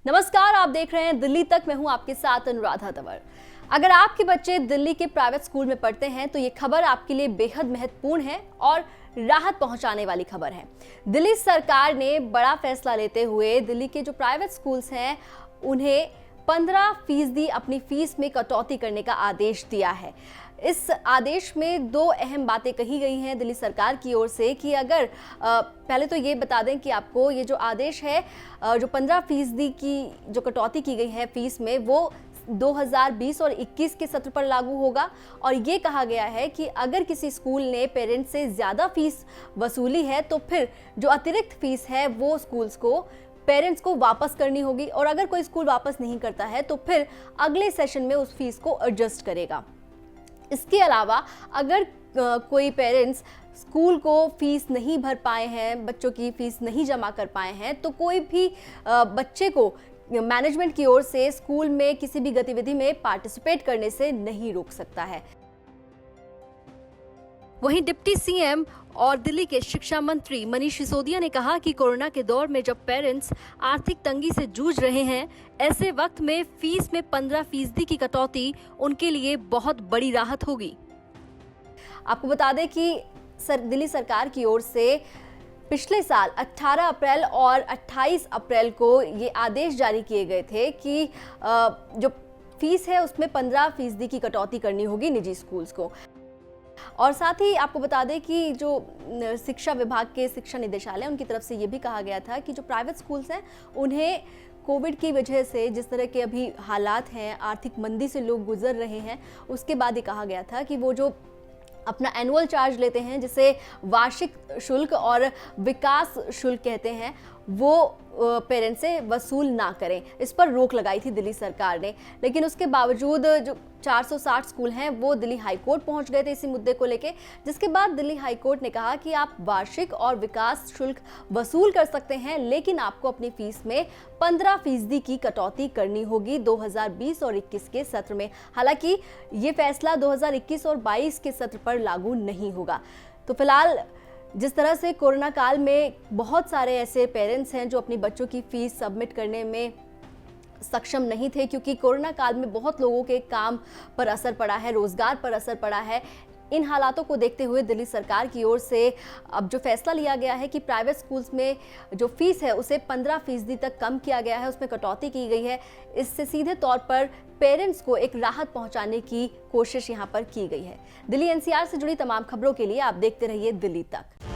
नमस्कार, आप देख रहे हैं दिल्ली तक। मैं हूं आपके साथ अनुराधा तंवर। अगर आपके बच्चे दिल्ली के प्राइवेट स्कूल में पढ़ते हैं तो ये खबर आपके लिए बेहद महत्वपूर्ण है और राहत पहुंचाने वाली खबर है। दिल्ली सरकार ने बड़ा फैसला लेते हुए दिल्ली के जो प्राइवेट स्कूल्स हैं उन्हें 15% अपनी फीस में कटौती करने का आदेश दिया है। इस आदेश में दो अहम बातें कही गई हैं दिल्ली सरकार की ओर से कि अगर पहले तो ये बता दें कि आपको ये जो आदेश है, जो 15% की जो कटौती की गई है फीस में, वो 2020 और 21 के सत्र पर लागू होगा। और ये कहा गया है कि अगर किसी स्कूल ने पेरेंट्स से ज़्यादा फीस वसूली है तो फिर जो अतिरिक्त फीस है वो स्कूल्स को पेरेंट्स को वापस करनी होगी, और अगर कोई स्कूल वापस नहीं करता है तो फिर अगले सेशन में उस फीस को एडजस्ट करेगा। इसके अलावा अगर कोई पेरेंट्स स्कूल को फीस नहीं भर पाए हैं, बच्चों की फीस नहीं जमा कर पाए हैं, तो कोई भी बच्चे को मैनेजमेंट की ओर से स्कूल में किसी भी गतिविधि में पार्टिसिपेट करने से नहीं रोक सकता है। वहीं डिप्टी सीएम और दिल्ली के शिक्षा मंत्री मनीष सिसोदिया ने कहा कि कोरोना के दौर में जब पेरेंट्स आर्थिक तंगी से जूझ रहे हैं, ऐसे वक्त में फीस में 15% की कटौती उनके लिए बहुत बड़ी राहत होगी। आपको बता दें कि दिल्ली सरकार की ओर से पिछले साल 18 अप्रैल और 28 अप्रैल को ये आदेश जारी किए गए थे कि जो फीस है उसमें 15% की कटौती करनी होगी निजी स्कूल्स को। और साथ ही आपको बता दें कि जो शिक्षा विभाग के शिक्षा निदेशालय उनकी तरफ से ये भी कहा गया था कि जो प्राइवेट स्कूल्स हैं उन्हें कोविड की वजह से जिस तरह के अभी हालात हैं, आर्थिक मंदी से लोग गुजर रहे हैं, उसके बाद ये कहा गया था कि वो जो अपना एनुअल चार्ज लेते हैं जिसे वार्षिक शुल्क और विकास शुल्क कहते हैं, वो पेरेंट्स से वसूल ना करें। इस पर रोक लगाई थी दिल्ली सरकार ने, लेकिन उसके बावजूद जो 460 स्कूल हैं वो दिल्ली हाई कोर्ट पहुंच गए थे इसी मुद्दे को लेके, जिसके बाद दिल्ली हाई कोर्ट ने कहा कि आप वार्षिक और विकास शुल्क वसूल कर सकते हैं, लेकिन आपको अपनी फीस में 15% की कटौती करनी होगी 2020 और 21 के सत्र में। हालांकि ये फैसला 2021 और 22 के सत्र पर लागू नहीं होगा। तो फिलहाल जिस तरह से कोरोना काल में बहुत सारे ऐसे पेरेंट्स हैं जो अपनी बच्चों की फीस सबमिट करने में सक्षम नहीं थे, क्योंकि कोरोना काल में बहुत लोगों के काम पर असर पड़ा है, रोजगार पर असर पड़ा है। इन हालातों को देखते हुए दिल्ली सरकार की ओर से अब जो फैसला लिया गया है कि प्राइवेट स्कूल्स में जो फीस है उसे 15% तक कम किया गया है, उसमें कटौती की गई है। इससे सीधे तौर पर पेरेंट्स को एक राहत पहुंचाने की कोशिश यहां पर की गई है। दिल्ली एनसीआर से जुड़ी तमाम खबरों के लिए आप देखते रहिए दिल्ली तक।